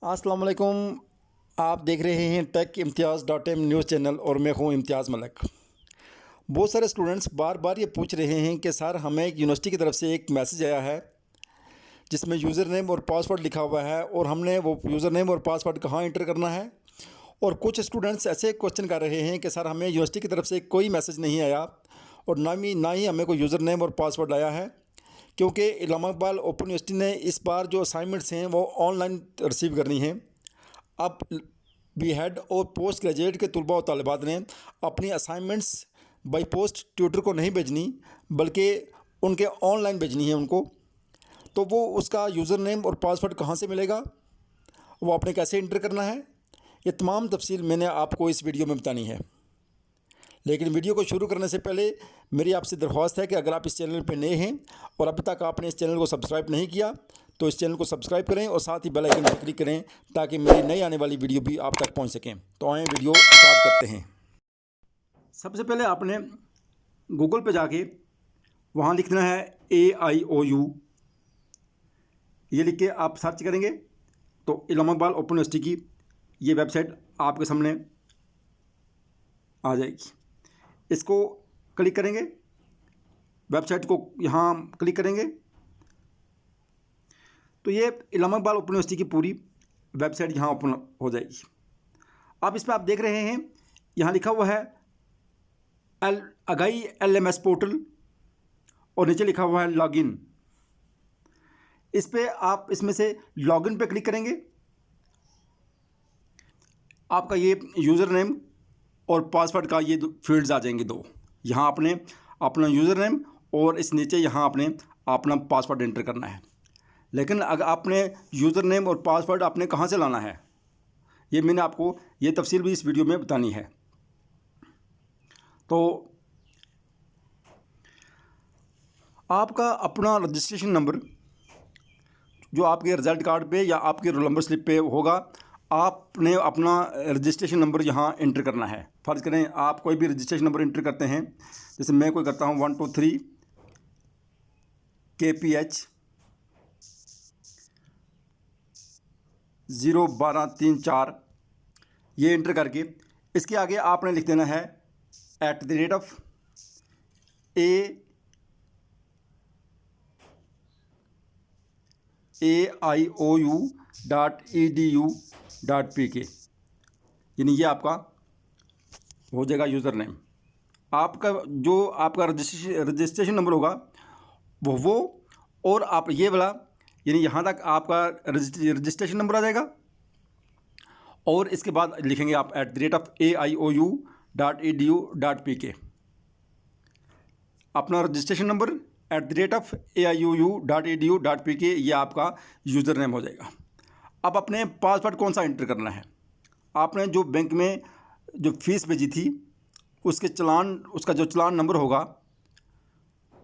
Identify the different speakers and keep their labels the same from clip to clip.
Speaker 1: अस्सलाम वालेकुम। आप देख रहे हैं टेक इम्तियाज़ डॉट एम न्यूज़ चैनल और मैं हूं इम्तियाज़ मलिक। बहुत सारे स्टूडेंट्स बार बार ये पूछ रहे हैं कि सर हमें एक यूनिवर्सिटी की तरफ से एक मैसेज आया है जिसमें यूज़र नेम और पासवर्ड लिखा हुआ है और हमने वो यूज़र नेम और पासवर्ड कहाँ इंटर करना है। और कुछ स्टूडेंट्स ऐसे क्वेश्चन कर रहे हैं कि सर हमें यूनिवर्सिटी की तरफ से कोई मैसेज नहीं आया और ना ही हमें कोई यूज़र नेम और पासवर्ड आया है, क्योंकि इलामा इकबाल ओपन यूनिवर्सिटी ने इस बार जो असाइनमेंट्स हैं वो ऑनलाइन रिसीव करनी है। अब बी हेड और पोस्ट ग्रेजुएट के तलबा और तालिबात ने अपनी असाइनमेंट्स बाई पोस्ट ट्यूटर को नहीं भेजनी बल्कि उनके ऑनलाइन भेजनी है उनको। तो वो उसका यूज़र नेम और पासवर्ड कहाँ से मिलेगा, वो आपने कैसे इंटर करना है, ये तमाम तफसील मैंने आपको इस वीडियो में बतानी है। लेकिन वीडियो को शुरू करने से पहले मेरी आपसे दरख्वास्त है कि अगर आप इस चैनल पर नए हैं और अभी तक आपने इस चैनल को सब्सक्राइब नहीं किया तो इस चैनल को सब्सक्राइब करें और साथ ही बेल आइकन पर क्लिक करें ताकि मेरी नई आने वाली वीडियो भी आप तक पहुंच सकें। तो आएँ वीडियो स्टार्ट करते हैं। सबसे पहले आपने गूगल पे जाके वहाँ लिखना है AIOU, ये लिख के आप सर्च करेंगे तो इलामा इकबाल ओपन यूनिवर्सिटी की ये वेबसाइट आपके सामने आ जाएगी। इसको क्लिक करेंगे, वेबसाइट को यहाँ क्लिक करेंगे तो ये इलामा इकबाल ओपन यूनिवर्सिटी की पूरी वेबसाइट यहाँ ओपन हो जाएगी। अब इस पर आप देख रहे हैं यहाँ लिखा हुआ है अगाई LMS पोर्टल और नीचे लिखा हुआ है लॉगिन। इस पर आप इसमें से लॉगिन पे क्लिक करेंगे, आपका ये यूज़र नेम और पासवर्ड का ये फील्ड्स आ जाएंगे दो। यहाँ आपने अपना यूज़र नेम और इस नीचे यहाँ आपने अपना पासवर्ड एंटर करना है। लेकिन अगर आपने यूज़र नेम और पासवर्ड आपने कहाँ से लाना है, ये मैंने आपको ये तफसील भी इस वीडियो में बतानी है। तो आपका अपना रजिस्ट्रेशन नंबर जो आपके रिज़ल्ट कार्ड पे या आपके रोल नंबर स्लिप पे होगा, आपने अपना रजिस्ट्रेशन नंबर यहाँ एंटर करना है। फ़र्ज़ करें आप कोई भी रजिस्ट्रेशन नंबर एंटर करते हैं, जैसे मैं कोई करता हूँ 123 KPH 01234, ये एंटर करके इसके आगे आपने लिख देना है AIOU.edu.pk, यानी ये आपका हो जाएगा यूज़र नेम। आपका जो आपका रजिस्ट्रेशन नंबर होगा वो और आप ये वाला, यानी यहाँ तक आपका रजिस्ट्रेशन नंबर आ जाएगा और इसके बाद लिखेंगे आप @AIOU.edu.pk, अपना रजिस्ट्रेशन नंबर @AIOU.edu.pk, ये आपका यूज़र नेम हो जाएगा। अब अपने पासवर्ड कौन सा एंटर करना है, आपने जो बैंक में जो फ़ीस भेजी थी उसके चालान, उसका जो चालान नंबर होगा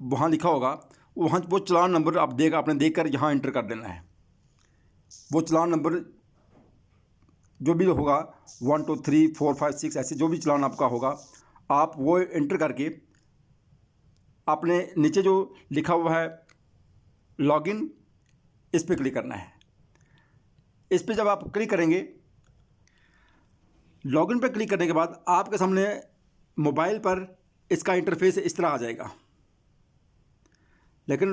Speaker 1: वहाँ लिखा होगा, वहाँ वो चालान नंबर आपने देखकर यहाँ एंटर कर देना है। वो चालान नंबर जो भी होगा 1 2 3 4 5 6 ऐसे जो भी चालान आपका होगा, आप वो एंटर करके आपने नीचे जो लिखा हुआ है लॉगिन, इस पर क्लिक करना है। इस पर जब आप क्लिक करेंगे, लॉगिन पर क्लिक करने के बाद आपके सामने मोबाइल पर इसका इंटरफेस इस तरह आ जाएगा। लेकिन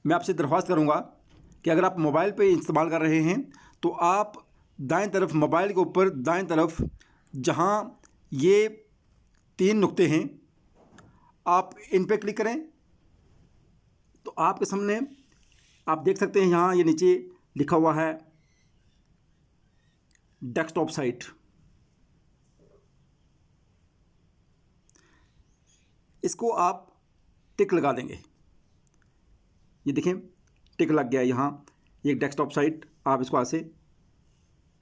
Speaker 1: मैं आपसे दरख्वास्त करूंगा कि अगर आप मोबाइल पे इस्तेमाल कर रहे हैं तो आप दाएं तरफ, मोबाइल के ऊपर दाएं तरफ जहां ये 3 नुक्ते हैं, आप इन पे क्लिक करें तो आपके सामने आप देख सकते हैं यहाँ ये नीचे लिखा हुआ है डेस्कटॉप साइट। इसको आप टिक लगा देंगे, ये देखें टिक लग गया यहाँ, ये डेस्कटॉप साइट, आप इसको ऐसे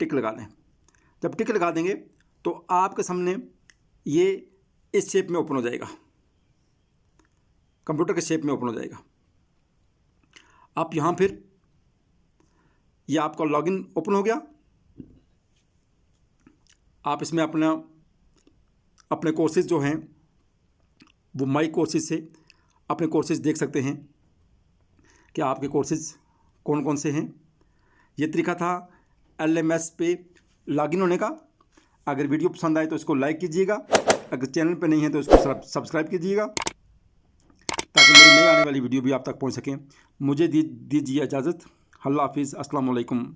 Speaker 1: टिक लगा दें। जब टिक लगा देंगे तो आपके सामने ये इस शेप में ओपन हो जाएगा, कंप्यूटर के शेप में ओपन हो जाएगा। आप यहाँ फिर ये आपका लॉगिन ओपन हो गया। आप इसमें अपने कोर्सेज़ जो हैं वो माई कोर्सेज़ से अपने कोर्सेज़ देख सकते हैं कि आपके कोर्सेज़ कौन कौन से हैं। ये तरीका था LMS पे लॉगिन होने का। अगर वीडियो पसंद आए तो इसको लाइक कीजिएगा, अगर चैनल पे नहीं है तो इसको सब्सक्राइब कीजिएगा ताकि मेरी नई आने वाली वीडियो भी आप तक पहुंच सकें। मुझे दीजिए इजाज़त। अल्लाह हाफिज़, अस्सलाम वालेकुम।